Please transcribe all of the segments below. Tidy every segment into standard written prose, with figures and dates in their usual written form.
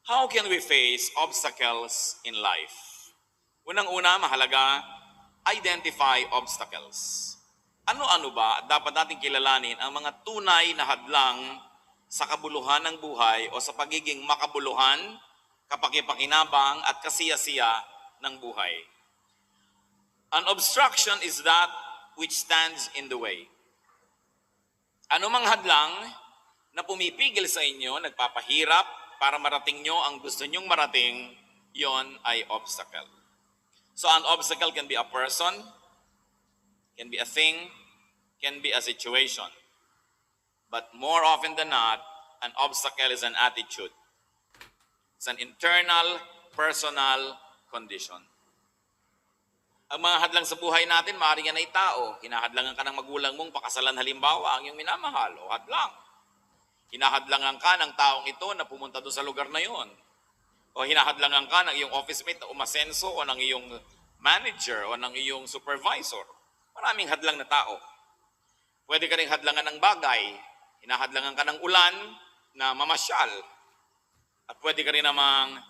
How can we face obstacles in life? Unang-una, mahalaga, identify obstacles. Ano-ano ba at dapat nating kilalanin ang mga tunay na hadlang sa kabuluhan ng buhay o sa pagiging makabuluhan, kapakipakinabang at kasiyasiya ng buhay? An obstruction is that which stands in the way. Ano mang hadlang na pumipigil sa inyo, nagpapahirap para marating nyo ang gusto nyong marating, yon ay obstacle. So an obstacle can be a person, can be a thing, can be a situation. But more often than not, an obstacle is an attitude. It's an internal, personal condition. Ang mga hadlang sa buhay natin, maaaring yan ay tao. Hinahadlangan ka ng magulang mong pakasalan halimbawa ang iyong minamahal o hadlang. Hinahadlangan ka ng taong ito na pumunta doon sa lugar na yon. O hinahadlangan ka ng iyong office mate na umasenso o ng iyong manager o ng iyong supervisor. Maraming hadlang na tao. Pwede ka rin hadlangan ng bagay. Hinahadlangan ka ng ulan na mamasyal. At pwede ka rin namang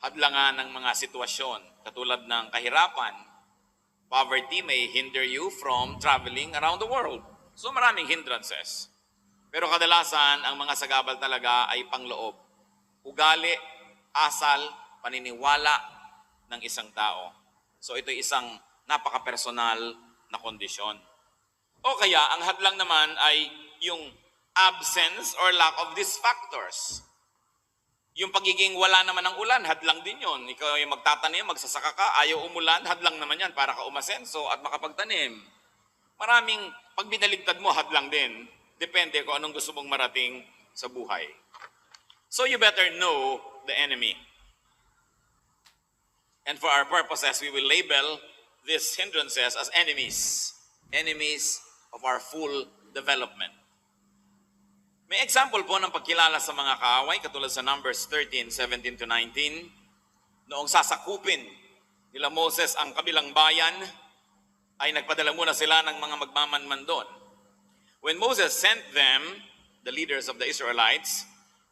hadlangan ng mga sitwasyon katulad ng kahirapan. Poverty may hinder you from traveling around the world. So maraming hindrances. Pero kadalasan, ang mga sagabal talaga ay pangloob. Ugali, asal, paniniwala ng isang tao. So ito isang napaka-personal na kondisyon. O kaya, ang hadlang naman ay yung absence or lack of these factors. Yung pagiging wala naman ng ulan, hadlang din yun. Ikaw ay magtatanim, magsasaka ka, ayaw umulan, hadlang naman yan para ka umasenso at makapagtanim. Maraming pag binaligtad mo, hadlang din. Depende kung anong gusto mong marating sa buhay. So you better know the enemy. And for our purposes, we will label these hindrances as enemies. Enemies of our full development. May example po ng pagkilala sa mga kaaway, katulad sa Numbers 13, 17 to 19. Noong sasakupin nila Moses ang kabilang bayan, ay nagpadala muna sila ng mga magmamanman doon. When Moses sent them, the leaders of the Israelites,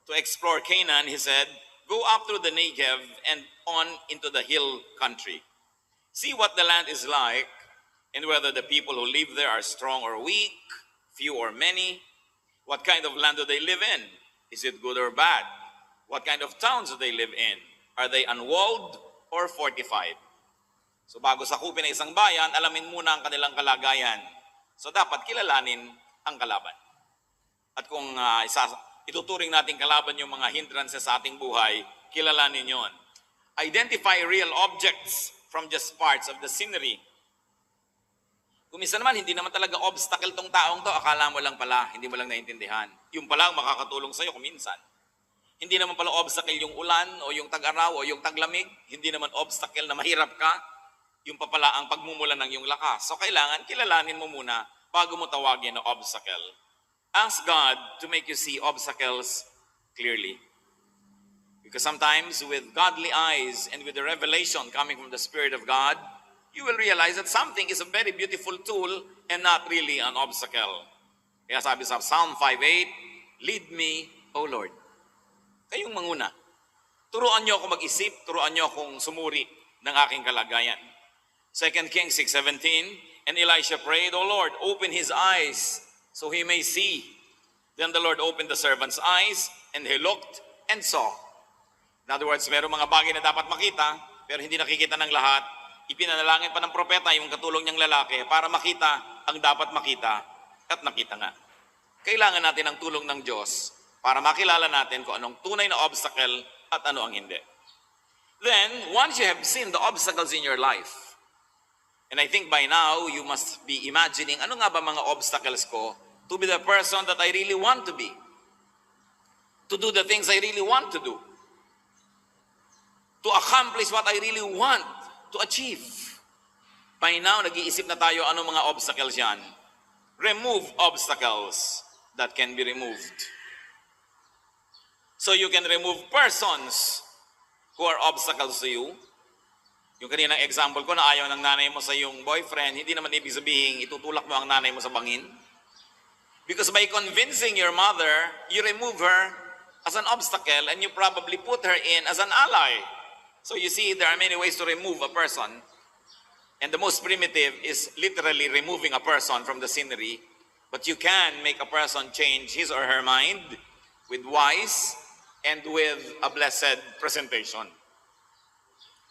to explore Canaan, he said, "Go up through the Negev and on into the hill country. See what the land is like, and whether the people who live there are strong or weak, few or many. What kind of land do they live in? Is it good or bad? What kind of towns do they live in? Are they unwalled or fortified?" So bago sakupin ang isang bayan, alamin muna ang kanilang kalagayan. So dapat kilalanin ang kalaban. At kung ituturing natin kalaban yung mga hindrances sa ating buhay, kilalanin yon. Identify real objects from just parts of the scenery. Kung minsan naman, hindi naman talaga obstacle tong taong to, akala mo lang pala, hindi mo lang naintindihan. Yung pala ang makakatulong sa'yo kung minsan. Hindi naman pala obstacle yung ulan o yung tag-araw o yung taglamig. Hindi naman obstacle na mahirap ka. Yung pa pala ang pagmumula ng iyong lakas. So kailangan kilalanin mo muna bago mo tawagin na obstacle. Ask God to make you see obstacles clearly. Because sometimes with godly eyes and with the revelation coming from the Spirit of God, you will realize that something is a very beautiful tool and not really an obstacle. Kaya sabi sa Psalm 5:8, "Lead me, O Lord." Kayong manguna. Turuan niyo ako mag-isip, turuan niyo akong sumuri ng aking kalagayan. 2 Kings 6:17, and Elisha prayed, "O Lord, open his eyes so he may see." Then the Lord opened the servant's eyes, and he looked and saw. In other words, mayroong mga bagay na dapat makita, pero hindi nakikita ng lahat. Ipinanalangin pa ng propeta yung katulong niyang lalaki para makita ang dapat makita, at nakita nga. Kailangan natin ang tulong ng Diyos para makilala natin kung anong tunay na obstacle at ano ang hindi. Then, once you have seen the obstacles in your life, and I think by now, you must be imagining, ano nga ba mga obstacles ko to be the person that I really want to be? To do the things I really want to do? To accomplish what I really want to achieve? By now, nag-iisip na tayo ano mga obstacles yan. Remove obstacles that can be removed. So you can remove persons who are obstacles to you. Yung kaninang example ko na ayaw ng nanay mo sa iyong boyfriend, hindi naman ibig sabihin itutulak mo ang nanay mo sa bangin. Because by convincing your mother, you remove her as an obstacle and you probably put her in as an ally. So you see, there are many ways to remove a person. And the most primitive is literally removing a person from the scenery. But you can make a person change his or her mind with wise and with a blessed presentation.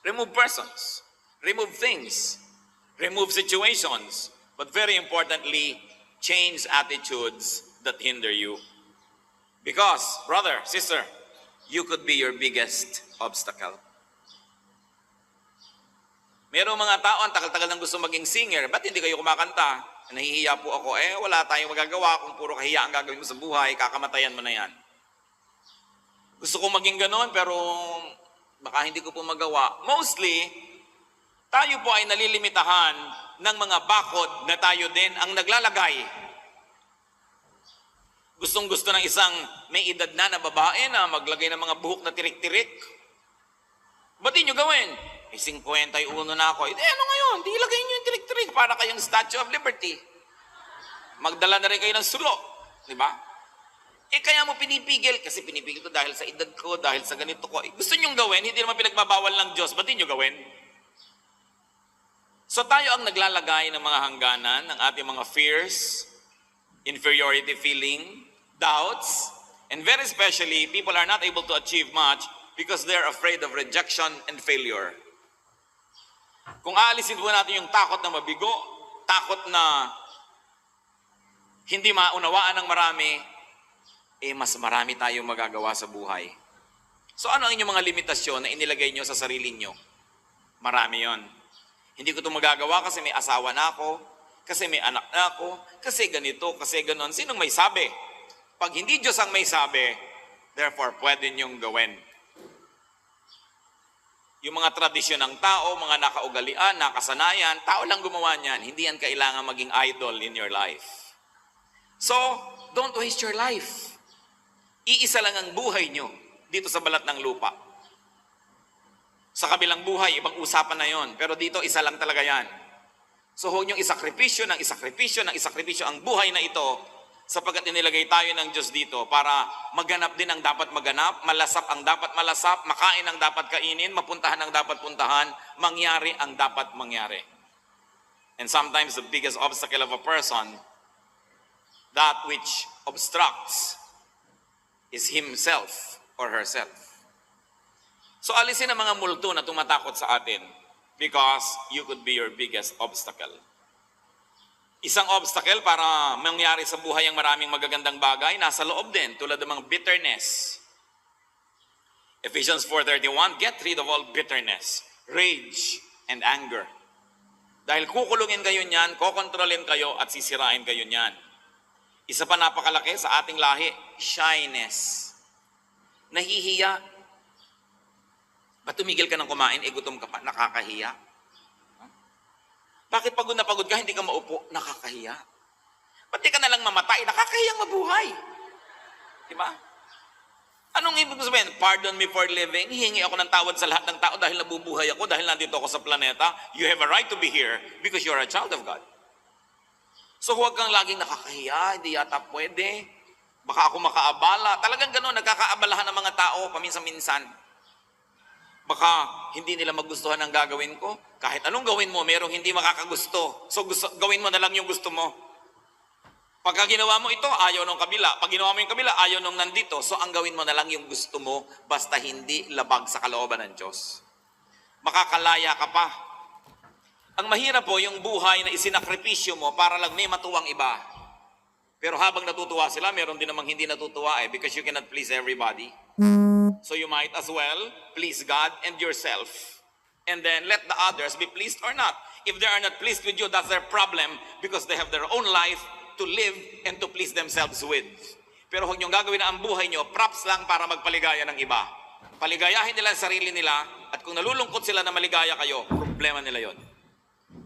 Remove persons, remove things, remove situations, but very importantly, change attitudes that hinder you. Because, brother, sister, you could be your biggest obstacle. Merong mga tao, ang tagal-tagal nang gusto maging singer, ba't hindi kayo kumakanta? Nahihiya po ako, wala tayong magagawa kung puro kahiya ang gagawin mo sa buhay, kakamatayan mo na yan. Gusto kong maging ganon, pero baka hindi ko po magawa. Mostly, tayo po ay nalilimitahan ng mga bakod na tayo din ang naglalagay. Gustong-gusto ng isang may edad na babae na maglagay ng mga buhok na tirik-tirik. Ba't di nyo gawin? 51 na ako. Ano ngayon? Di ilagay nyo yung tirik-tirik para kayong Statue of Liberty. Magdala na rin kayo ng sulo. Di ba? Kaya mo pinipigil. Kasi pinipigil ko dahil sa edad ko, dahil sa ganito ko. Gusto nyong gawin, hindi naman pinagbabawal ng Diyos. Ba't di nyo gawin? So tayo ang naglalagay ng mga hangganan ng ating mga fears, inferiority feeling, doubts, and very especially, people are not able to achieve much because they're afraid of rejection and failure. Kung aalisin po natin yung takot na mabigo, takot na hindi maunawaan ng marami, mas marami tayong magagawa sa buhay. So ano ang inyong mga limitasyon na inilagay nyo sa sarili nyo? Marami yon. Hindi ko ito magagawa kasi may asawa na ako, kasi may anak na ako, kasi ganito, kasi ganon. Sinong may sabi? Pag hindi Diyos ang may sabi, therefore pwede nyong gawin. Yung mga tradisyon ng tao, mga nakaugalian, nakasanayan, tao lang gumawa niyan. Hindi yan kailangan maging idol in your life. So, don't waste your life. Iisa lang ang buhay nyo dito sa balat ng lupa. Sa kabilang buhay, ibang usapan na yon. Pero dito, isa lang talaga yan. So huwag niyong isakripisyo ang buhay na ito sapagkat inilagay tayo ng Diyos dito para maganap din ang dapat maganap, malasap ang dapat malasap, makain ang dapat kainin, mapuntahan ang dapat puntahan, mangyari ang dapat mangyari. And sometimes the biggest obstacle of a person, that which obstructs, is himself or herself. So alisin ang mga multo na tumatakot sa atin because you could be your biggest obstacle. Isang obstacle para mangyari sa buhay ang maraming magagandang bagay, nasa loob din, tulad ng mga bitterness. Ephesians 4:31, get rid of all bitterness, rage, and anger. Dahil kukulungin kayo niyan, kokontrolin kayo at sisirain kayo niyan. Isa pa napakalaki sa ating lahi, shyness. Nahihiya. Ba't tumigil ka ng kumain, gutom ka pa, nakakahiya? Bakit pagod na pagod ka, hindi ka maupo? Nakakahiya. Ba't di ka nalang mamatay? Nakakahiyang mabuhay. Diba? Anong ibig sabihin? Pardon me for living. Hihingi ako ng tawad sa lahat ng tao dahil nabubuhay ako, dahil nandito ako sa planeta. You have a right to be here because you're a child of God. So huwag kang laging nakakahiya, hindi yata pwede. Baka ako makaabala. Talagang gano'n, nagkakaabalahan ng mga tao paminsan-minsan. Baka hindi nila magustuhan ang gagawin ko. Kahit anong gawin mo, merong hindi makakagusto. So gawin mo na lang yung gusto mo. Pagka ginawa mo ito, ayaw nung kabila. Pag ginawa mo yung kabila, ayaw nung nandito. So ang gawin mo na lang yung gusto mo, basta hindi labag sa kalooban ng Diyos. Makakalaya ka pa. Ang mahirap po yung buhay na isinakripisyo mo para lang may matuwang iba. Pero habang natutuwa sila, meron din namang hindi natutuwa because you cannot please everybody. So you might as well please God and yourself. And then let the others be pleased or not. If they are not pleased with you, that's their problem because they have their own life to live and to please themselves with. Pero huwag niyong gagawin na ang buhay niyo, props lang para magpaligaya ng iba. Paligayahin nila ang sarili nila at kung nalulungkot sila na maligaya kayo, problema nila yon.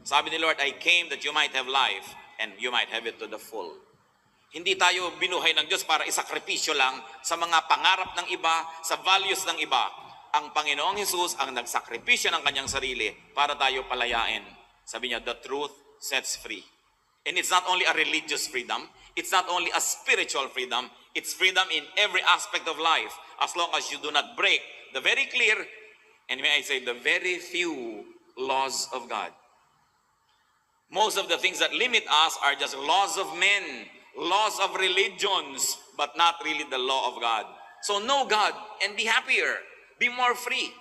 Sabi ni Lord, I came that you might have life and you might have it to the full. Hindi tayo binuhay ng Diyos para isakripisyo lang sa mga pangarap ng iba, sa values ng iba. Ang Panginoong Hesus ang nagsakripisyo ng kanyang sarili para tayo palayain. Sabi niya, the truth sets free. And it's not only a religious freedom, It's not only a spiritual freedom, it's freedom in every aspect of life, as long as you do not break the very clear, and may I say, the very few laws of God. Most of the things that limit us are just laws of men, laws of religions, but not really the law of God. So know God and be happier. Be more free.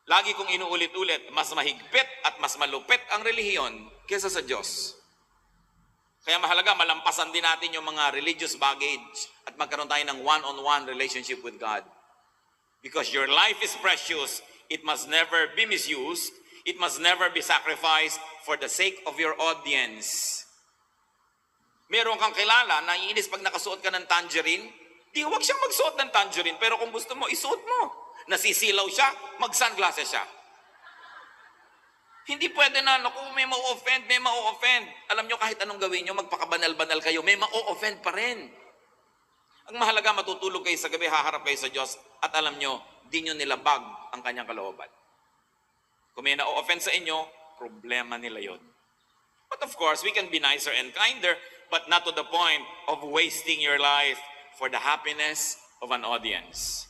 Lagi kong inuulit-ulit, mas mahigpit at mas malupit ang relihiyon kaysa sa Diyos. Kaya mahalaga, malampasan din natin yung mga religious baggage at magkaroon tayo ng one-on-one relationship with God. Because your life is precious, it must never be misused, it must never be sacrificed for the sake of your audience. Meron kang kilala na iinis pag nakasuot ka ng tangerine, di huwag siyang magsuot ng tangerine, pero kung gusto mo, isuot mo. Nasisilaw siya, mag-sunglasses siya. Hindi pwede na, naku, may ma-offend, may ma-offend. Alam nyo, kahit anong gawin nyo, magpakabanal-banal kayo, may ma-offend pa rin. Ang mahalaga, matutulog kayo sa gabi, haharap kayo sa Diyos, at alam nyo, di nyo nilabag ang kanyang kalooban. Kung may na-offend sa inyo, problema nila yon. But of course, we can be nicer and kinder, but not to the point of wasting your life for the happiness of an audience.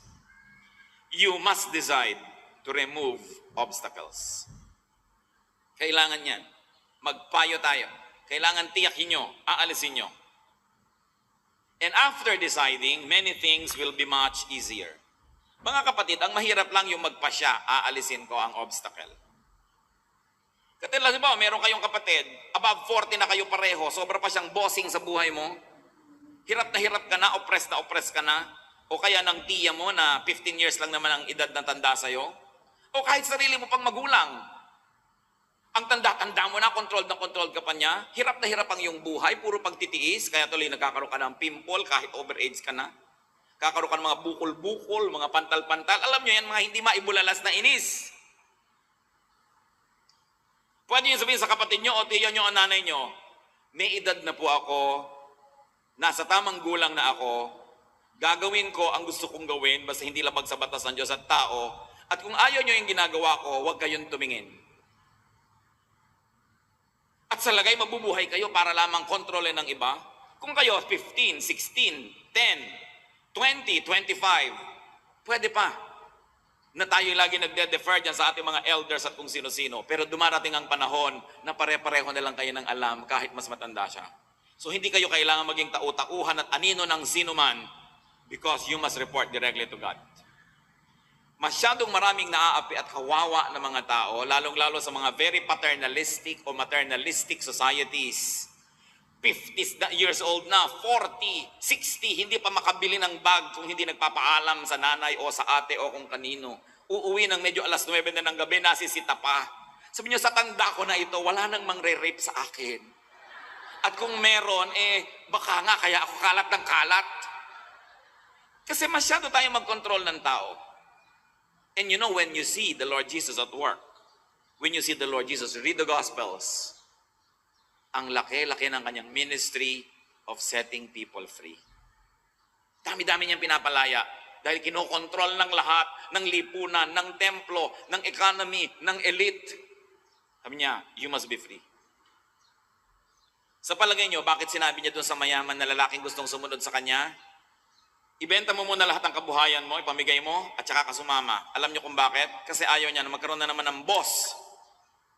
You must decide to remove obstacles. Kailangan yan. Magpayo tayo. Kailangan tiyakin nyo, aalisin nyo. And after deciding, many things will be much easier. Mga kapatid, ang mahirap lang yung magpasya, aalisin ko ang obstacle. Katulad ba, meron kayong kapatid, above 40 na kayo pareho, sobra pa siyang bossing sa buhay mo, hirap ka na oppressed ka na, o kaya ng tiya mo na 15 years lang naman ang edad na tanda sa'yo, o kahit sarili mo pang magulang, ang tanda-tanda mo na, controlled ka pa niya, hirap na hirap ang iyong buhay, puro pagtitiis, kaya tuloy nagkakaroon ka ng pimple kahit overage ka na, kakaroon ka ng mga bukol-bukol, mga pantal-pantal, alam nyo yan, mga hindi maibulalas na inis. Pwede nyo sabihin sa kapatid nyo o tiya nyo o nanay nyo, may edad na po ako, nasa tamang gulang na ako, gagawin ko ang gusto kong gawin, basta hindi labag sa batas ng Diyos at tao, at kung ayaw nyo yung ginagawa ko, huwag kayong tumingin. At sa lagay, mabubuhay kayo para lamang kontrolin ng iba. Kung kayo 15, 16, 10, 20, 25, pwede pa na tayo lagi nagde-defer dyan sa ating mga elders at kung sino-sino. Pero dumarating ang panahon na pare-pareho na lang kayo ng alam kahit mas matanda siya. So hindi kayo kailangan maging tau-tauhan at anino ng sino man because you must report directly to God. Masyadong maraming naaapi at kawawa na mga tao, lalong-lalo sa mga very paternalistic o maternalistic societies. 50 years old na, 40, 60, hindi pa makabili ng bag kung hindi nagpapaalam sa nanay o sa ate o kung kanino. Uuwi ng medyo alas 9 na ng gabi, nasisita pa. Sabi niyo, sa tanda ko na ito, wala nang mangre-rape sa akin. At kung meron, baka nga kaya ako kalat ng kalat. Kasi masyado tayong mag-control ng tao. And you know, when you see the Lord Jesus at work, when you see the Lord Jesus read the Gospels, ang laki-laki ng kanyang ministry of setting people free. Dami-dami niyang pinapalaya dahil kinokontrol ng lahat, ng lipunan, ng templo, ng economy, ng elite. Sabi niya, you must be free. Sa palagay niyo, bakit sinabi niya doon sa mayaman na lalaking gustong sumunod sa kanya? Ibenta mo muna lahat ng kabuhayan mo, ipamigay mo, at saka ka sumama. Alam niyo kung bakit? Kasi ayaw niya na magkaroon na naman ng boss.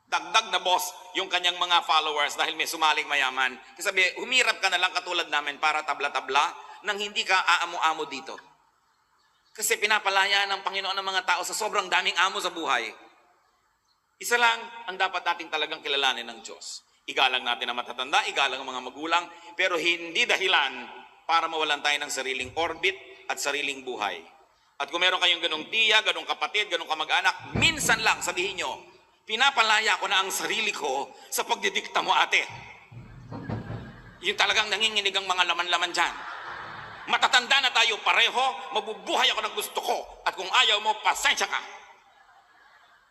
Dagdag na boss yung kanyang mga followers dahil may sumaling mayaman. Kasi sabi, humirap ka na lang katulad namin para tabla-tabla nang hindi ka aamo-amo dito. Kasi pinapalaya ng Panginoon ng mga tao sa sobrang daming amo sa buhay. Isa lang ang dapat nating talagang kilalanin ng Diyos. Igalang natin ang matatanda, igalang ang mga magulang, pero hindi dahilan para mawalan tayo ng sariling orbit at sariling buhay. At kung meron kayong ganong tiya, ganong kapatid, ganong kamag-anak, minsan lang sabihin nyo, pinapalaya ko na ang sarili ko sa pagdidikta mo, ate. Yung talagang nanginginig ang mga laman-laman dyan. Matatanda na tayo pareho, mabubuhay ako ng gusto ko. At kung ayaw mo, pasensya ka.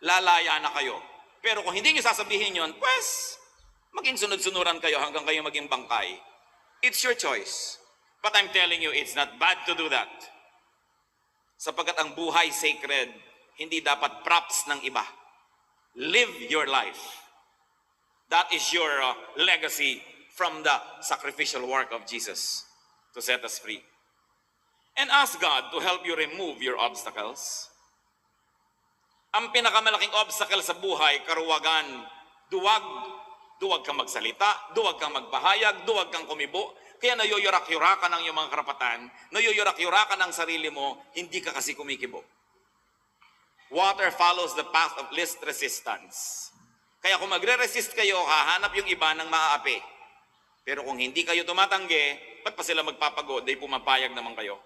Lalaya na kayo. Pero kung hindi nyo sasabihin yon, pues, maging sunod-sunuran kayo hanggang kayo maging bangkay. It's your choice. But I'm telling you, it's not bad to do that. Sapagkat ang buhay sacred, hindi dapat props ng iba. Live your life. That is your legacy from the sacrificial work of Jesus to set us free. And ask God to help you remove your obstacles. Ang pinakamalaking obstacle sa buhay, karuwagan, duwag. Duwag kang magsalita, duwag kang magpahayag, duwag kang kumibo. Kaya nayoyorak-yorakan ang iyong mga karapatan, nayoyorak-yorakan ang sarili mo, hindi ka kasi kumikibo. Water follows the path of least resistance. Kaya kung magre-resist kayo, hahanap yung iba ng maaapi. Pero kung hindi kayo tumatanggi, ba't pa sila magpapago? Dahil pumapayag naman kayo.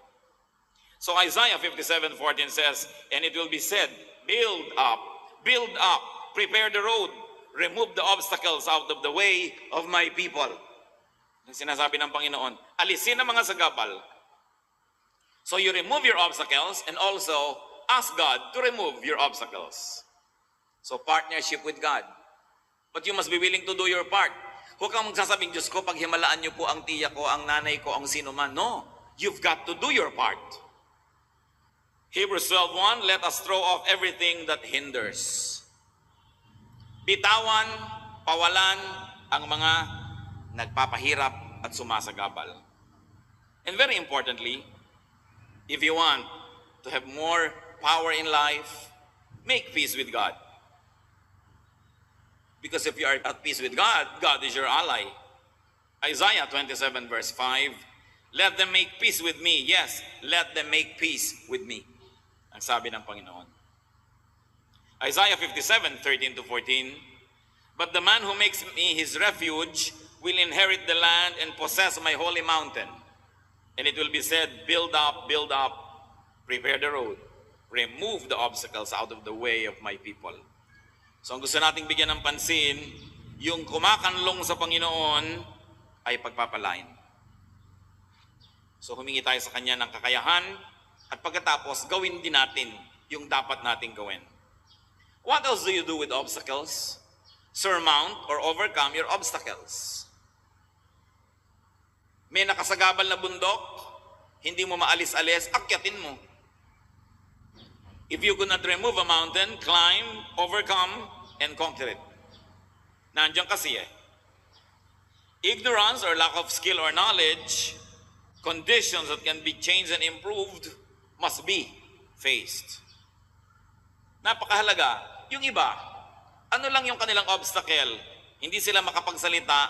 So Isaiah 57:14 says, and it will be said, build up, prepare the road, remove the obstacles out of the way of my people. Yung sinasabi ng Panginoon, alisin ang mga sagabal. So you remove your obstacles and also ask God to remove your obstacles. So partnership with God. But you must be willing to do your part. Huwag kang magsasabing, Diyos ko, paghimalaan niyo po ang tiya ko, ang nanay ko, ang sino man. No, you've got to do your part. Hebrews 12:1, let us throw off everything that hinders. Bitawan, pawalan ang mga nagpapahirap at sumasagabal. And very importantly, if you want to have more power in life, make peace with God. Because if you are at peace with God, God is your ally. Isaiah 27 verse 5, let them make peace with me. Yes, let them make peace with me. Ang sabi ng Panginoon. Isaiah 57:13-14, but the man who makes me his refuge will inherit the land and possess my holy mountain. And it will be said, build up, prepare the road, remove the obstacles out of the way of my people. So ang gusto nating bigyan ng pansin, yung kumakanlong sa Panginoon ay pagpapalain. So humingi tayo sa Kanya ng kakayahan at pagkatapos gawin din natin yung dapat nating gawin. What else do you do with obstacles? Surmount or overcome your obstacles. May nakasagabal na bundok, hindi mo maalis-alis, akyatin mo. If you could not remove a mountain, climb, overcome, and conquer it. Nandiyan kasi eh. Ignorance or lack of skill or knowledge, conditions that can be changed and improved, must be faced. Napakahalaga. Yung iba, ano lang yung kanilang obstacle? Hindi sila makapagsalita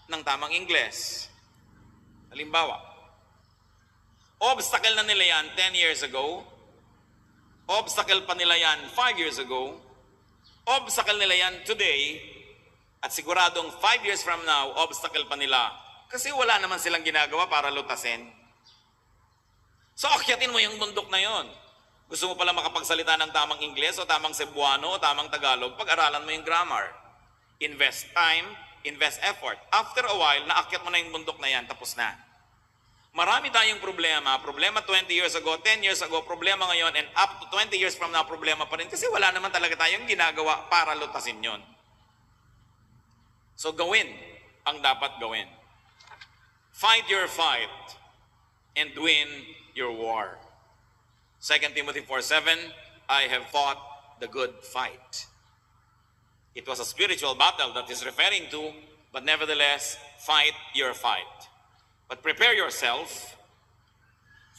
ng tamang Ingles. Halimbawa, obstacle na nila yan 10 years ago, obstacle pa nila yan 5 years ago, obstacle nila yan today, at siguradong 5 years from now, obstacle pa nila. Kasi wala naman silang ginagawa para lutasin. So, akyatin mo yung bundok na yon. Gusto mo pala makapagsalita ng tamang Ingles o tamang Cebuano o tamang Tagalog, pag-aralan mo yung grammar. Invest time, invest effort. After a while, naakyat mo na yung bundok na yan, tapos na. Marami tayong problema 20 years ago, 10 years ago, problema ngayon, and up to 20 years from now, problema pa rin. Kasi wala naman talaga tayong ginagawa para lutasin yon. So, gawin ang dapat gawin. Fight your fight and win your war. 2 Timothy 4:7, I have fought the good fight. It was a spiritual battle that is referring to, but nevertheless, fight your fight. But prepare yourself.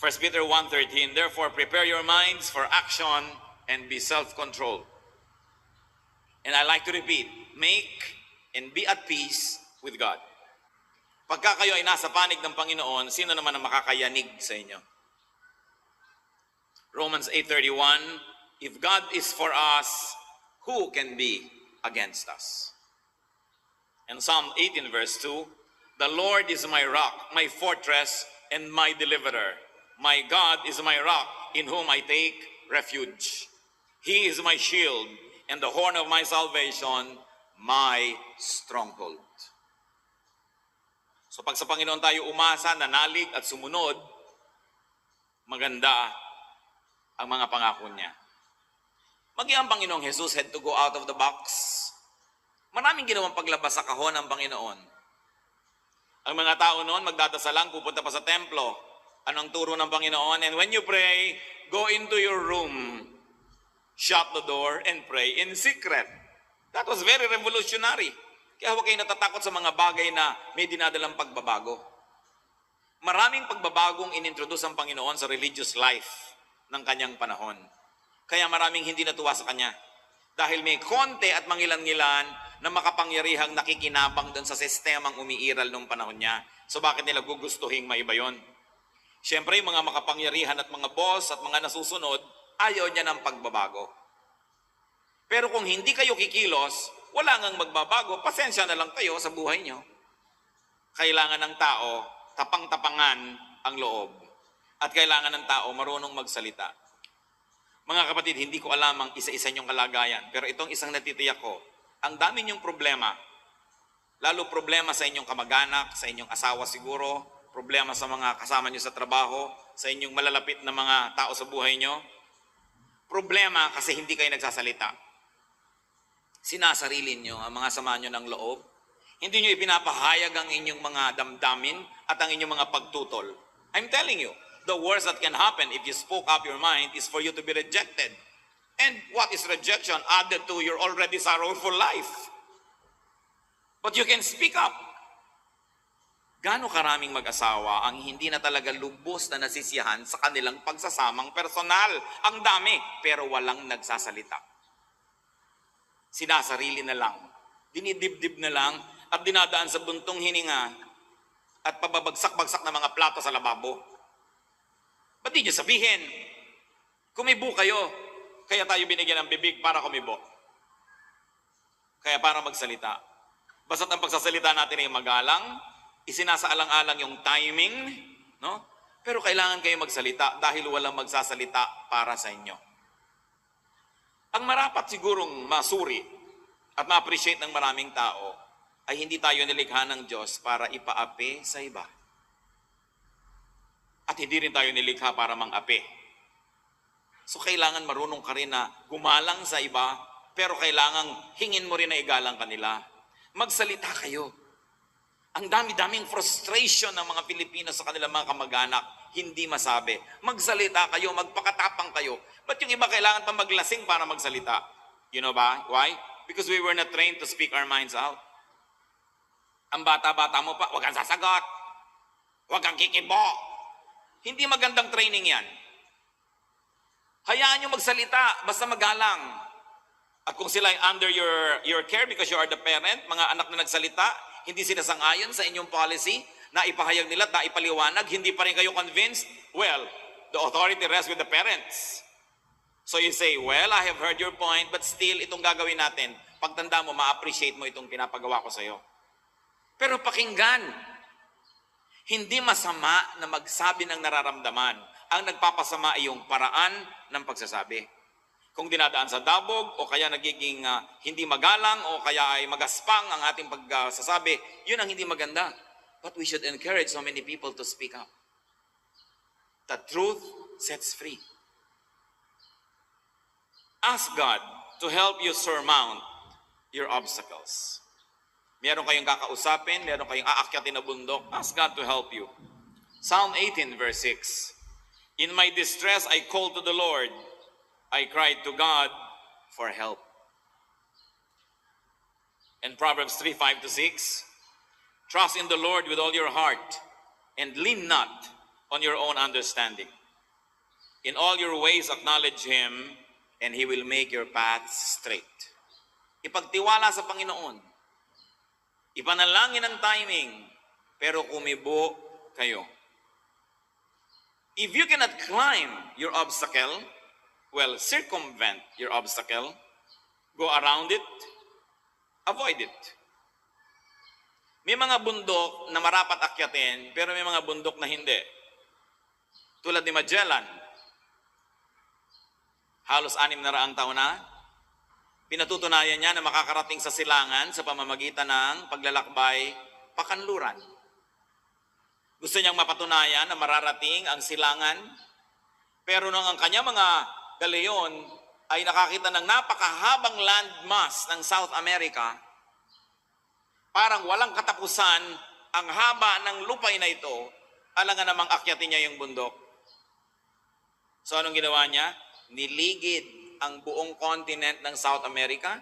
1 Peter 1:13, therefore prepare your minds for action and be self-controlled. And I like to repeat, make and be at peace with God. Pagka kayo ay nasa panig ng Panginoon, sino naman ang makakayanig sa inyo? Romans 8:31, if God is for us, who can be against us? And Psalm 18 verse 2, the Lord is my rock, my fortress, and my deliverer. My God is my rock, in whom I take refuge. He is my shield, and the horn of my salvation, my stronghold. So pag sa Panginoon tayo umasa, nanalig at sumunod, maganda ang mga pangako niya. Maging ang Panginoong Jesus had to go out of the box. Maraming ginawang paglabas sa kahon ng Panginoon. Ang mga tao noon, magdadasal lang, pupunta pa sa templo. Anong turo ng Panginoon? And when you pray, go into your room, shut the door, and pray in secret. That was very revolutionary. Kaya huwag kayo natatakot sa mga bagay na may dinadalang pagbabago. Maraming pagbabagong inintroduce ang Panginoon sa religious life ng kanyang panahon. Kaya maraming hindi natuwa sa kanya. Dahil may konti at mangilan-ngilan na makapangyarihang nakikinabang doon sa sistemang umiiral nung panahon niya. So bakit nila gugustuhin maiba yun? Siyempre, yung mga makapangyarihan at mga boss at mga nasusunod, ayaw niya ng pagbabago. Pero kung hindi kayo kikilos, wala ngang magbabago, pasensya na lang kayo sa buhay niyo. Kailangan ng tao, tapang-tapangan ang loob. At kailangan ng tao, marunong magsalita. Mga kapatid, hindi ko alam ang isa-isa niyong kalagayan, pero itong isang natitiyak ko, ang dami niyong problema, lalo problema sa inyong kamag-anak, sa inyong asawa siguro, problema sa mga kasama niyo sa trabaho, sa inyong malalapit na mga tao sa buhay niyo, problema kasi hindi kayo nagsasalita. Sinasarili niyo ang mga sama niyo ng loob, hindi niyo ipinapahayag ang inyong mga damdamin at ang inyong mga pagtutol. I'm telling you, the worst that can happen if you spoke up your mind is for you to be rejected. And what is rejection added to your already sorrowful life? But you can speak up. Gaano karaming mag-asawa ang hindi na talaga lubos na nasisiyahan sa kanilang pagsasamang personal? Ang dami, pero walang nagsasalita. Sinasarili na lang, dinidibdib na lang, at dinadaan sa buntong hininga at pababagsak-bagsak na mga plato sa lababo. Ba't di nyo sabihin? Kumibo kayo, kaya tayo binigyan ng bibig para kumibo. Kaya para magsalita. Basta't ang pagsasalita natin ay magalang, isinasaalang-alang yung timing, no? Pero kailangan kayo magsalita dahil walang magsasalita para sa inyo. Ang marapat sigurong masuri at ma-appreciate ng maraming tao ay hindi tayo nilikha ng Diyos para ipaapi sa iba. At hindi rin tayo nilikha para mang-api. So kailangan marunong ka rin na gumalang sa iba, pero kailangan hingin mo rin na igalang kanila. Magsalita kayo. Ang dami-daming frustration ng mga Pilipino sa kanilang mga kamag-anak, hindi masabi. Magsalita kayo, magpakatapang kayo. Ba't yung iba kailangan pa maglasing para magsalita? You know ba? Why? Because we were not trained to speak our minds out. Ang bata-bata mo pa, huwag kang sasagot. Huwag kang kikibo. Hindi magandang training yan. Hayaan nyo magsalita, basta magalang. At kung sila ay under your care because you are the parent, mga anak na nagsalita, hindi sila sang-ayon sa inyong policy, na ipahayag nila at na ipaliwanag, hindi pa rin kayo convinced, well, the authority rests with the parents. So you say, well, I have heard your point, but still, itong gagawin natin, pagtanda mo, ma-appreciate mo itong pinapagawa ko sa'yo. Pero pakinggan, hindi masama na magsabi ng nararamdaman. Ang nagpapasama ay yung paraan ng pagsasabi. Kung dinadaan sa dabog o kaya nagiging hindi magalang o kaya ay magaspang ang ating pagsasabi, yun ang hindi maganda. But we should encourage so many people to speak up. The truth sets free. Ask God to help you surmount your obstacles. Meron kayong kakausapin, meron kayong aakyatin na bundok, ask God to help you. Psalm 18 verse 6. In my distress I called to the Lord. I cried to God for help. And Proverbs 3:5-6. Trust in the Lord with all your heart and lean not on your own understanding. In all your ways acknowledge Him and He will make your paths straight. Ipagtiwala sa Panginoon. Ipanalangin ang timing, pero kumibo kayo. If you cannot climb your obstacle, well, circumvent your obstacle, go around it, avoid it. May mga bundok na marapat akyatin, pero may mga bundok na hindi. Tulad ni Magellan, halos 600 taon na, pinatutunayan niya na makakarating sa silangan sa pamamagitan ng paglalakbay pakanluran. Gusto niyang mapatunayan na mararating ang silangan, pero nang ang kanya mga galeon ay nakakita ng napakahabang landmass ng South America, parang walang katapusan ang haba ng lupay na ito, alangan namang akyatin niya yung bundok. So anong ginawa niya? Niligid ang buong continent ng South America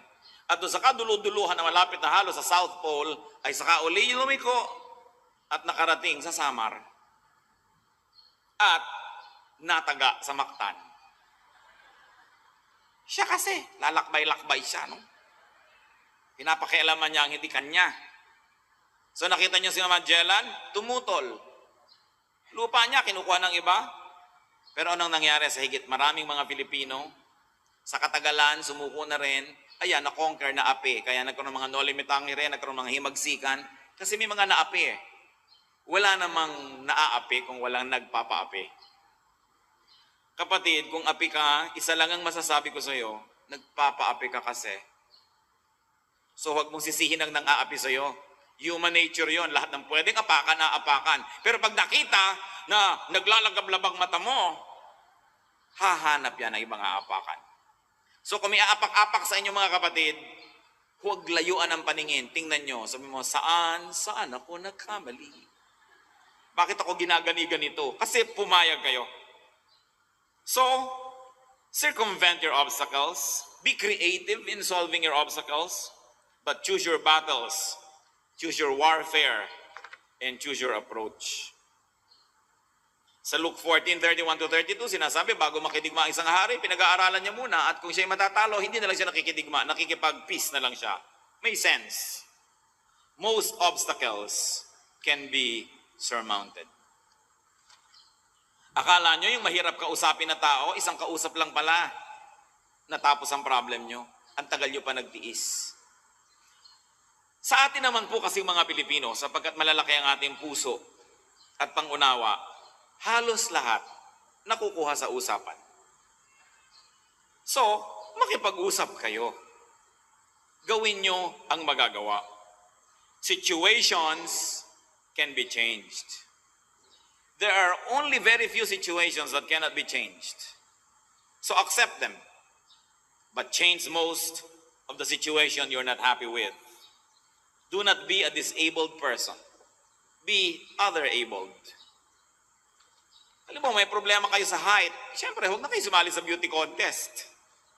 At doon sa kaduluduluhan na malapit na halos sa South Pole, ay saka uli lumiko at nakarating sa Samar. At nataga sa Mactan. Siya kasi, lalakbay-lakbay siya, no? Pinapakialaman niya ang hindi kanya. So nakita niyo si Magellan, tumutol. Lupa niya, kinukuha ng iba. Pero anong nangyari sa higit maraming mga Pilipino? Sa katagalan, sumuko na rin. Ayan, na-conquer na api. Kaya nagkaroon ng mga nolimitanghi rin, nagkaroon ng mga himagsikan. Kasi may mga naapi eh. Wala namang naaapi kung walang nagpapaapi. Kapatid, kung api ka, isa lang ang masasabi ko sa iyo, nagpapaapi ka kasi. So huwag mong sisihin ang nang-aapi sa iyo. Human nature yon, lahat ng pwedeng apakan, aapakan. Pero pag nakita na naglalagab-labang mata mo, hahanap yan ng ibang aapakan. So kung may aapak-apak sa inyo mga kapatid, huwag layuan ang paningin. Tingnan nyo, sabi mo, saan ako nagkamali? Bakit ako ginagani-ganito? Kasi pumayag kayo. So, circumvent your obstacles. Be creative in solving your obstacles. But choose your battles. Choose your warfare. And choose your approach. Sa Luke 14:31-32, sinasabi, bago makidigma ang isang hari, pinag-aaralan niya muna, at kung siya'y matatalo, hindi na lang siya nakikidigma, nakikipag-peace na lang siya. May sense. Most obstacles can be surmounted. Akala nyo yung mahirap kausapin na tao, isang kausap lang pala, natapos ang problem nyo. Ang tagal nyo pa nagtiis. Sa atin naman po kasi mga Pilipino, sapagkat malalaki ang ating puso at pangunawa, halos lahat nakukuha sa usapan. So, makipag-usap kayo. Gawin nyo ang magagawa. Situations can be changed. There are only very few situations that cannot be changed. So accept them. But change most of the situation you're not happy with. Do not be a disabled person. Be other-abled. Alam mo, may problema kayo sa height. Siyempre, huwag na kayo sumali sa beauty contest.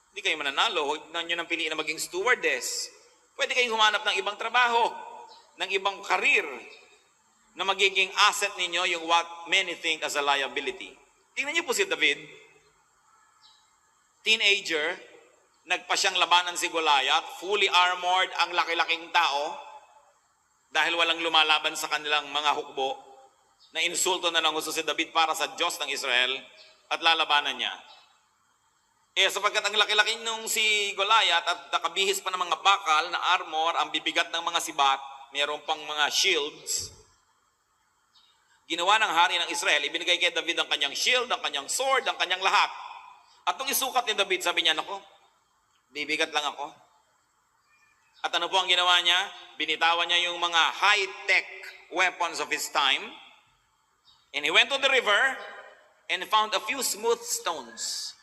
Hindi kayo mananalo. Huwag na nyo nang piliin na maging stewardess. Pwede kayong humanap ng ibang trabaho, ng ibang karir, na magiging asset ninyo yung what many think as a liability. Tingnan niyo po si David. Teenager, nagpa siyang labanan si Goliath, fully armored ang laki-laking tao, dahil walang lumalaban sa kanilang mga hukbo, na insulto na ng gusto si David para sa Diyos ng Israel at lalabanan niya. Sapagkat ang laki-laki nung si Goliath at nakabihis pa ng mga bakal na armor, ang bibigat ng mga sibat, mayroon pang mga shields, ginawa ng hari ng Israel, ibinigay kay David ang kanyang shield, ang kanyang sword, ang kanyang lahat. At nung isukat ni David, sabi niya, nako, bibigat lang ako. At ano po ang ginawa niya? Binitawan niya yung mga high-tech weapons of his time. And he went to the river and found a few smooth stones.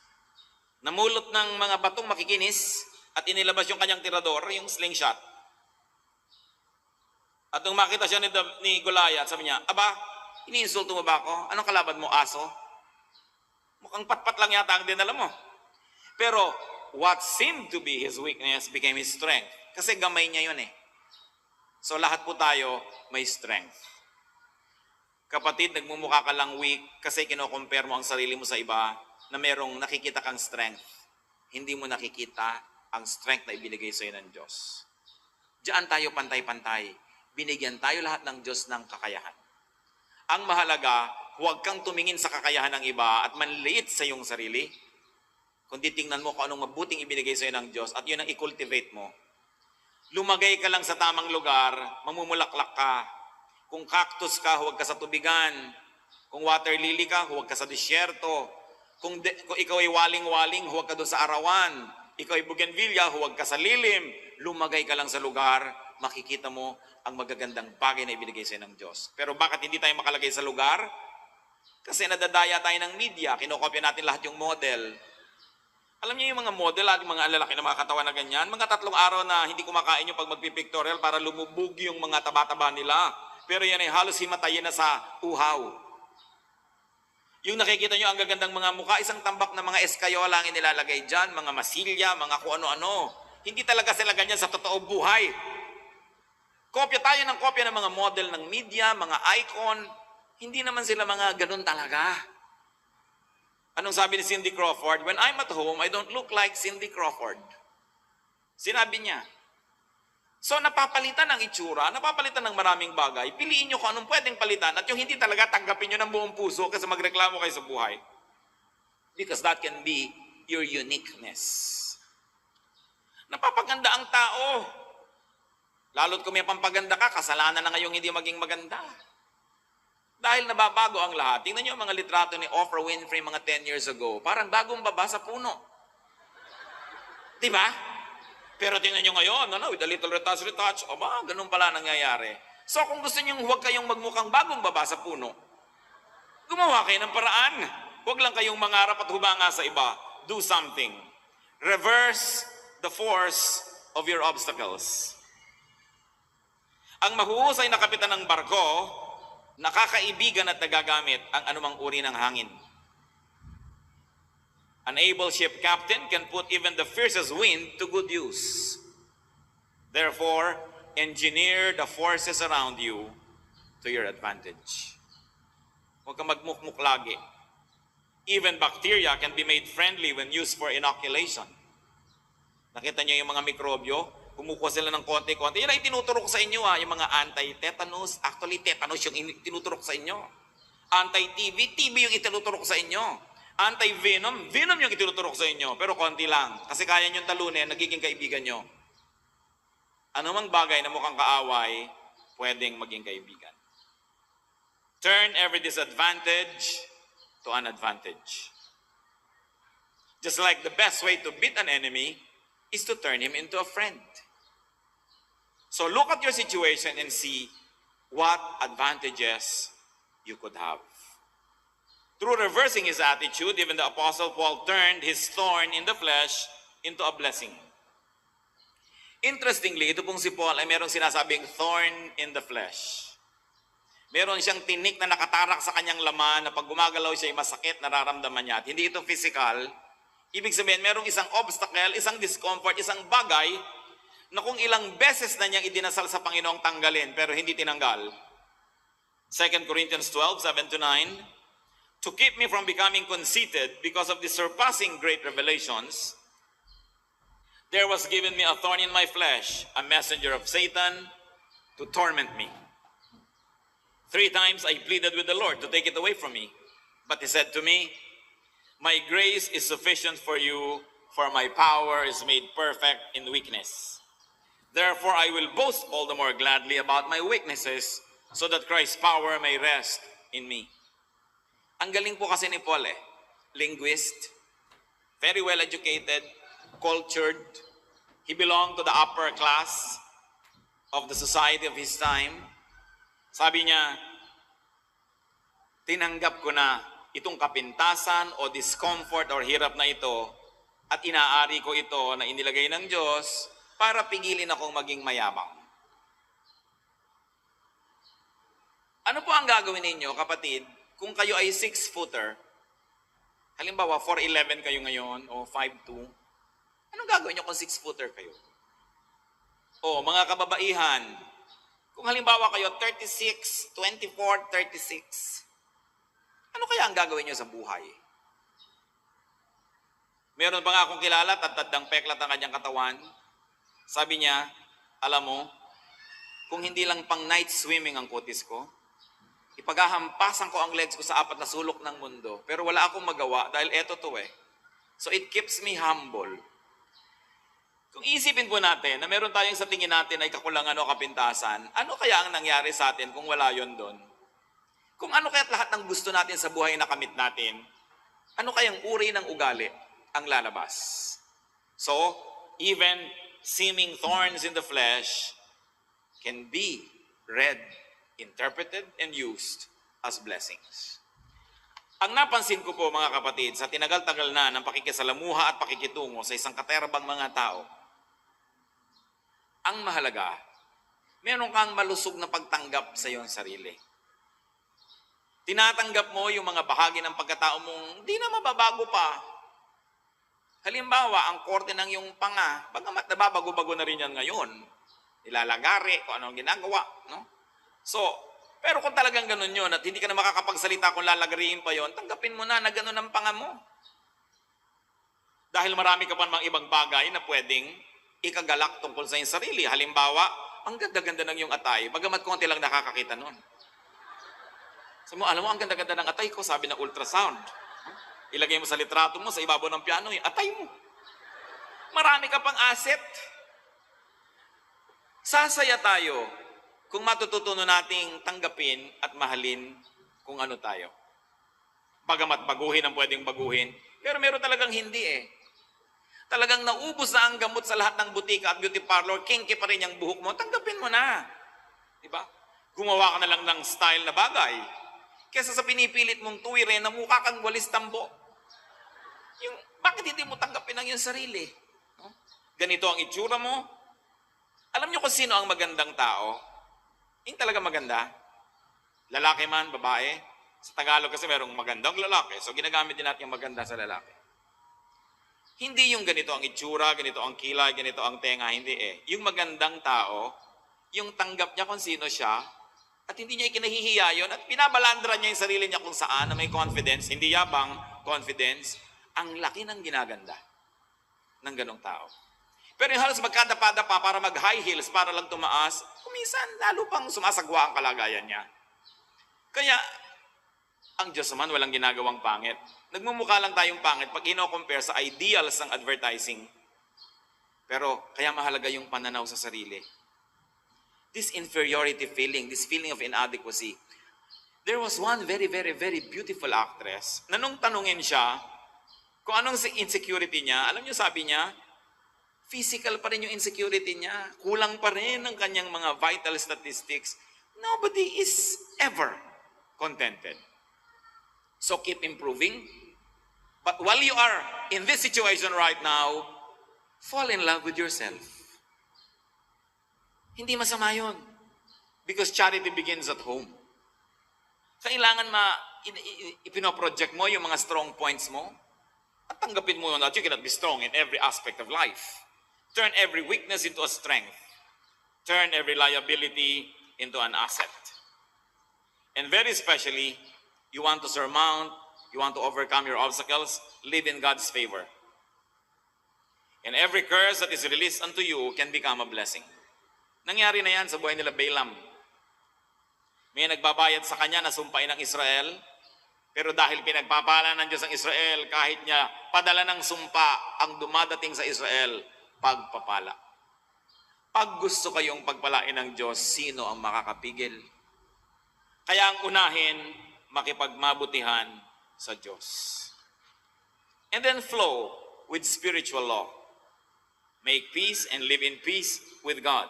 Namulot ng mga batong makikinis at inilabas yung kanyang tirador, yung slingshot. At nung makita siya ni Goliath, sabi niya, aba, iniinsulto mo ba ako? Anong kalaban mo, aso? Mukhang patpat lang yata ang dinala mo. Pero what seemed to be his weakness became his strength. Kasi gamay niya yun eh. So lahat po tayo may strength. Kapatid, nagmumukha ka lang weak kasi kino-compare mo ang sarili mo sa iba na merong nakikita kang strength. Hindi mo nakikita ang strength na ibinigay sa iyo ng Diyos. Diyan tayo pantay-pantay. Binigyan tayo lahat ng Diyos ng kakayahan. Ang mahalaga, huwag kang tumingin sa kakayahan ng iba at manliit sa iyong sarili. Kundi tingnan mo kung anong mabuting ibinigay sa iyo ng Diyos at yun ang i-cultivate mo. Lumagay ka lang sa tamang lugar, mamumulaklak ka. Kung cactus ka, huwag ka sa tubigan. Kung water lily ka, huwag ka sa disyerto. Kung ikaw ay waling-waling, huwag ka doon sa arawan. Ikaw ay bougainvillea, huwag ka sa lilim. Lumagay ka lang sa lugar, makikita mo ang magagandang bagay na ibinigay sa ng Diyos. Pero bakit hindi tayo makalagay sa lugar? Kasi nadadaya tayo ng media, kinokopya natin lahat yung model. Alam niyo yung mga model at yung mga lalaki na mga katawan na ganyan, mga 3 araw na hindi kumakain yung pag magpipictorial para lumubog yung mga taba-taba nila. Pero yan ay halos himatayin na sa uhaw. Yung nakikita nyo ang gagandang mga mukha, isang tambak na mga eskayola ang inilalagay dyan, mga masilya, mga kung ano-ano. Hindi talaga sila ganyan sa totoong buhay. Kopya tayo ng kopya ng mga model ng media, mga icon. Hindi naman sila mga ganun talaga. Anong sabi ni Cindy Crawford? When I'm at home, I don't look like Cindy Crawford. Sinabi niya. So napapalitan ng itsura, napapalitan ng maraming bagay. Piliin nyo kung anong pwedeng palitan at yung hindi talaga tanggapin nyo ng buong puso kasi magreklamo kayo sa buhay. Because that can be your uniqueness. Napapaganda ang tao. Lalo't kung may pampaganda ka, kasalanan na ngayong hindi maging maganda. Dahil nababago ang lahat. Tingnan nyo ang mga litrato ni Oprah Winfrey mga 10 years ago. Parang bagong baba sa puno. Diba? Pero tingnan nyo ngayon, with a little retouch, ganun pala nangyayari. So kung gusto nyo huwag kayong magmukhang bagong baba sa puno, gumawa kayo ng paraan. Huwag lang kayong mangarap at humanga sa iba. Do something. Reverse the force of your obstacles. Ang mahuhusay na kapitan ng barko, nakakaibigan at nagagamit ang anumang uri ng hangin. An able ship captain can put even the fiercest wind to good use. Therefore, engineer the forces around you to your advantage. Huwag kang magmukmuk lagi. Even bacteria can be made friendly when used for inoculation. Nakita niyo yung mga mikrobyo? Kumukuha sila ng konti-konti. Yan ay tinuturok sa inyo yung mga anti-tetanus. Actually, tetanus yung tinuturok sa inyo. Anti-TB, TB yung itinuturok sa inyo. Anti-venom, venom yung itinuturok sa inyo. Pero konti lang. Kasi kaya nyo talunin, nagiging kaibigan nyo. Ano mang bagay na mukhang kaaway, pwedeng maging kaibigan. Turn every disadvantage to an advantage. Just like the best way to beat an enemy is to turn him into a friend. So look at your situation and see what advantages you could have. Through reversing his attitude, even the Apostle Paul turned his thorn in the flesh into a blessing. Interestingly, ito pong si Paul ay merong sinasabing thorn in the flesh. Meron siyang tinik na nakatarak sa kanyang laman na pag gumagalaw siya ay masakit, nararamdaman niya. At hindi ito physical. Ibig sabihin, merong isang obstacle, isang discomfort, isang bagay na kung ilang beses na niyang idinasal sa Panginoong tanggalin pero hindi tinanggal. 2 Corinthians 12:7-9, to keep me from becoming conceited because of the surpassing great revelations, there was given me a thorn in my flesh, a messenger of Satan to torment me. 3 times I pleaded with the Lord to take it away from me. But he said to me, my grace is sufficient for you, for my power is made perfect in weakness. Therefore, I will boast all the more gladly about my weaknesses, so that Christ's power may rest in me. Ang galing po kasi ni Paul linguist, very well educated, cultured. He belonged to the upper class of the society of his time. Sabi niya, tinanggap ko na itong kapintasan o discomfort or hirap na ito at inaari ko ito na inilagay ng Diyos para pigilin akong maging mayabang. Ano po ang gagawin ninyo, kapatid, kung kayo ay 6-footer, halimbawa 4'11 kayo ngayon o 5'2", anong gagawin nyo kung 6-footer kayo? O mga kababaihan, kung halimbawa kayo 36, 24, 36, ano kaya ang gagawin nyo sa buhay? Meron pa nga akong kilala, tatadang peklat ang kanyang katawan. Sabi niya, alam mo, kung hindi lang pang night swimming ang kutis ko, ipaghahampasan ko ang legs ko sa 4 na sulok ng mundo. Pero wala akong magawa dahil eto to So it keeps me humble. Kung isipin po natin na meron tayong sa tingin natin ay kakulangan o kapintasan, ano kaya ang nangyari sa atin kung wala yon doon? Kung ano kaya't lahat ng gusto natin sa buhay na kamit natin, ano kayang uri ng ugali ang lalabas? So, even seeming thorns in the flesh can be read, interpreted, and used as blessings. Ang napansin ko po mga kapatid, sa tinagal-tagal na ng pakikisalamuha at pakikitungo sa isang katerabang mga tao, ang mahalaga, meron kang malusog na pagtanggap sa iyong sarili. Tinatanggap mo yung mga bahagi ng pagkatao mong hindi na mababago pa. Halimbawa, ang korte ng iyong panga, bagamat nababago-bago na rin yan ngayon, nilalagari, kung ano ang ginagawa, no? So, pero kung talagang ganun yun at hindi ka na makakapagsalita kung lalagariin pa yon, tanggapin mo na ganun ang panga mo. Dahil marami ka pa namang ibang bagay na pwedeng ikagalak tungkol sa iyong sarili. Halimbawa, ang ganda-ganda ng iyong atay, bagamat konti lang nakakakita nun. Sabi mo, alam mo, ang ganda-ganda ng atay ko, sabi ng ultrasound. Ilagay mo sa litrato mo, sa ibabaw ng piano, yung atay mo. Marami ka pang asset. Sasaya tayo kung matututunan nating tanggapin at mahalin kung ano tayo. Bagamat baguhin ang pwedeng baguhin, pero meron talagang hindi eh. Talagang naubos na ang gamot sa lahat ng butika at beauty parlor, kinky pa rin yung buhok mo, tanggapin mo na. Diba? Gumawa ka na lang ng style na bagay. Kesa sa pinipilit mong tuwirin na mukha kang walis tambo. Bakit hindi mo tanggapin ang iyong sarili? No? Ganito ang itsura mo. Alam niyo kung sino ang magandang tao? Yung talaga maganda. Lalaki man, babae. Sa Tagalog kasi merong magandang lalaki. So ginagamit din natin yung maganda sa lalaki. Hindi yung ganito ang itsura, ganito ang kilay, ganito ang tenga. Hindi eh. Yung magandang tao, yung tanggap niya kung sino siya, at hindi niya ikinahihiya yun, at binabalandra niya yung sarili niya kung saan na may confidence, hindi yabang, confidence, ang laki ng ginaganda ng ganong tao. Pero yung halos magkadapa-dapa para mag-high heels, para lang tumaas, kumisan, lalo pang sumasagwa ang kalagayan niya. Kaya, ang Diyos naman walang ginagawang pangit. Nagmumukha lang tayong pangit pag ino-compare sa ideals ng advertising. Pero, kaya mahalaga yung pananaw sa sarili. This inferiority feeling, this feeling of inadequacy. There was one very, very, very beautiful actress na nung tanungin siya kung anong insecurity niya, alam niyo sabi niya, physical pa rin yung insecurity niya. Kulang pa rin ang kanyang mga vital statistics. Nobody is ever contented. So keep improving. But while you are in this situation right now, fall in love with yourself. Hindi masama yun. Because charity begins at home. Kailangan ipinoproject mo yung mga strong points mo at tanggapin mo that you cannot be strong in every aspect of life. Turn every weakness into a strength. Turn every liability into an asset. And very especially, you want to surmount, you want to overcome your obstacles, live in God's favor. And every curse that is released unto you can become a blessing. Nangyari na yan sa buhay nila Balaam. May nagbabayad sa kanya na sumpain ng Israel, pero dahil pinagpapala ng Diyos ang Israel, kahit niya padala ng sumpa ang dumadating sa Israel, pagpapala. Pag gusto kayong pagpalain ng Diyos, sino ang makakapigil? Kaya ang unahin, makipagmabutihan sa Diyos. And then flow with spiritual law. Make peace and live in peace with God.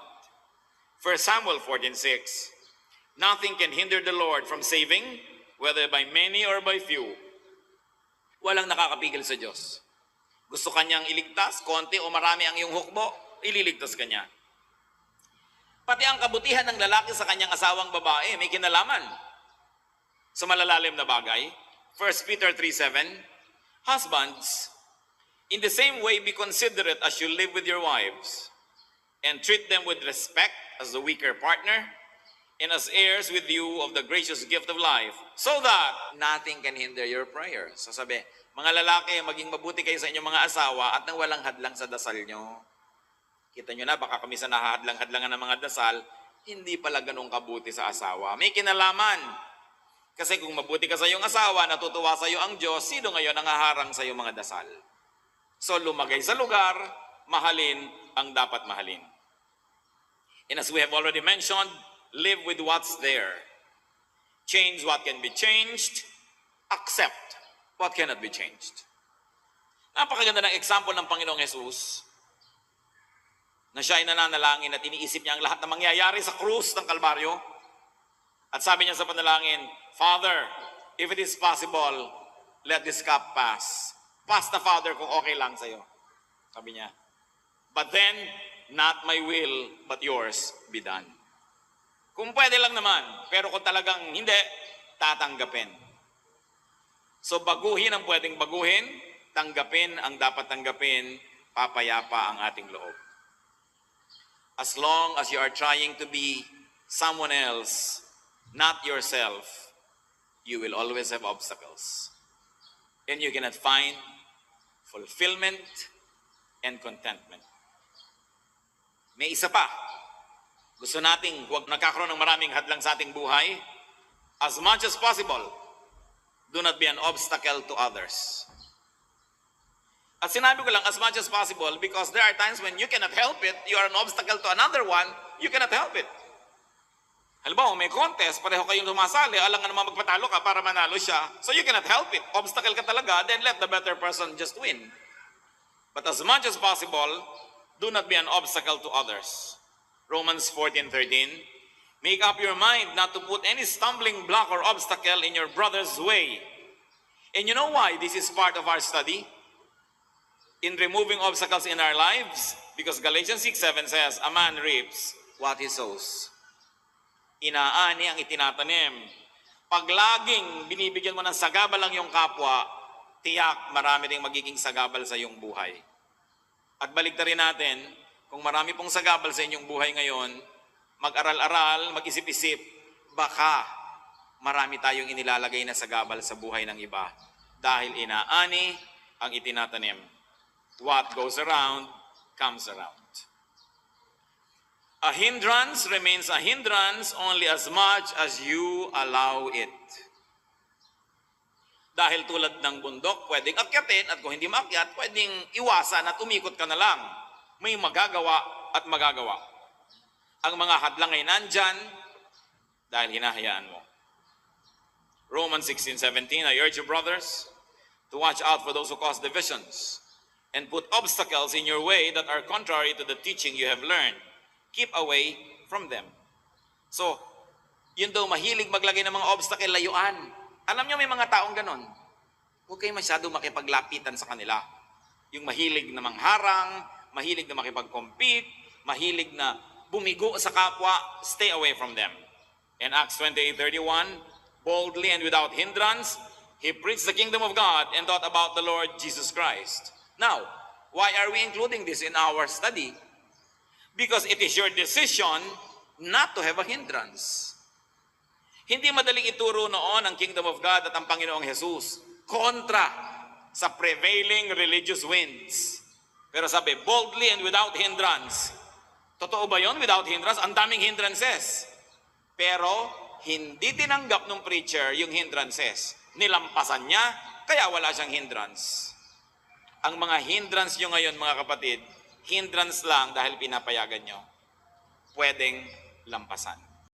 1 Samuel 14:6. Nothing can hinder the Lord from saving, whether by many or by few. Walang nakakapigil sa Diyos. Gusto kanyang iligtas, konti o marami ang iyong hukbo, ililigtas kanya. Pati ang kabutihan ng lalaki sa kanyang asawang babae, may kinalaman sa malalalim na bagay. 1 Peter 3:7, Husbands, in the same way be considerate as you live with your wives, and treat them with respect as the weaker partner, and as heirs with you of the gracious gift of life, so that nothing can hinder your prayers. So sabi, mga lalaki, maging mabuti kayo sa inyong mga asawa at nang walang hadlang sa dasal nyo. Kita nyo na, baka kami sa nahahadlang-hadlangan ng mga dasal, hindi pala ganun kabuti sa asawa. May kinalaman. Kasi kung mabuti ka sa iyong asawa, natutuwa sa iyo ang Diyos, sino ngayon ang haharang sa iyong mga dasal? So lumagay sa lugar, mahalin ang dapat mahalin. And as we have already mentioned, live with what's there. Change what can be changed. Accept what cannot be changed. Napakaganda ng example ng Panginoong Jesus na siya ay nananalangin at iniisip niya ang lahat na mangyayari sa krus ng Kalbaryo. At sabi niya sa panalangin, Father, if it is possible, let this cup pass. Pass na, Father, kung okay lang sa'yo. Sabi niya. But then, not my will, but yours be done. Kung pwede lang naman, pero kung talagang hindi, tatanggapin. So baguhin ang pwedeng baguhin, tanggapin ang dapat tanggapin, papayapa ang ating loob. As long as you are trying to be someone else, not yourself, you will always have obstacles. And you cannot find fulfillment and contentment. May isa pa. Gusto nating huwag nagkakaroon ng maraming hadlang sa ating buhay. As much as possible, do not be an obstacle to others. At sinabi ko lang, as much as possible, because there are times when you cannot help it, you are an obstacle to another one, you cannot help it. Halimbawa, may contest, pareho kayong sumasali, alam nga naman magpatalo ka para manalo siya, so you cannot help it. Obstacle ka talaga, then let the better person just win. But as much as possible, do not be an obstacle to others. Romans 14:13, make up your mind not to put any stumbling block or obstacle in your brother's way. And you know why this is part of our study? In removing obstacles in our lives, because Galatians 6:7 says, a man reaps what he sows. Inaani ang itinatanim. Pag laging binibigyan mo ng sagabal ang iyong kapwa, tiyak marami ring magiging sagabal sa iyong buhay. At baligtarin natin, kung marami pong sagabal sa inyong buhay ngayon, mag-aral-aral, mag-isip-isip, baka marami tayong inilalagay na sagabal sa buhay ng iba dahil inaani ang itinatanim. What goes around, comes around. A hindrance remains a hindrance only as much as you allow it. Dahil tulad ng bundok, pwedeng akyatin at kung hindi maakyat, pwedeng iwasan at umikot ka na lang. May magagawa at magagawa. Ang mga hadlang ay nandyan dahil hinahayaan mo. Romans 16:17, I urge you, brothers, to watch out for those who cause divisions and put obstacles in your way that are contrary to the teaching you have learned. Keep away from them. So, yun daw mahilig maglagay ng mga obstacle, layuan. Alam nyo, may mga taong ganon. Huwag kayo masyado makipaglapitan sa kanila. Yung mahilig na mangharang, mahilig na makipag-compete, mahilig na bumigo sa kapwa, stay away from them. In Acts 28:31, boldly and without hindrance, he preached the kingdom of God and taught about the Lord Jesus Christ. Now, why are we including this in our study? Because it is your decision not to have a hindrance. Hindi madaling ituro noon ang kingdom of God at ang Panginoong Jesus kontra sa prevailing religious winds. Pero sabi, boldly and without hindrance. Totoo ba yon? Without hindrance? Ang daming hindrances. Pero hindi tinanggap ng preacher yung hindrances. Nilampasan niya, kaya wala siyang hindrance. Ang mga hindrance nyo ngayon, mga kapatid, hindrance lang dahil pinapayagan nyo. Pwedeng lampasan.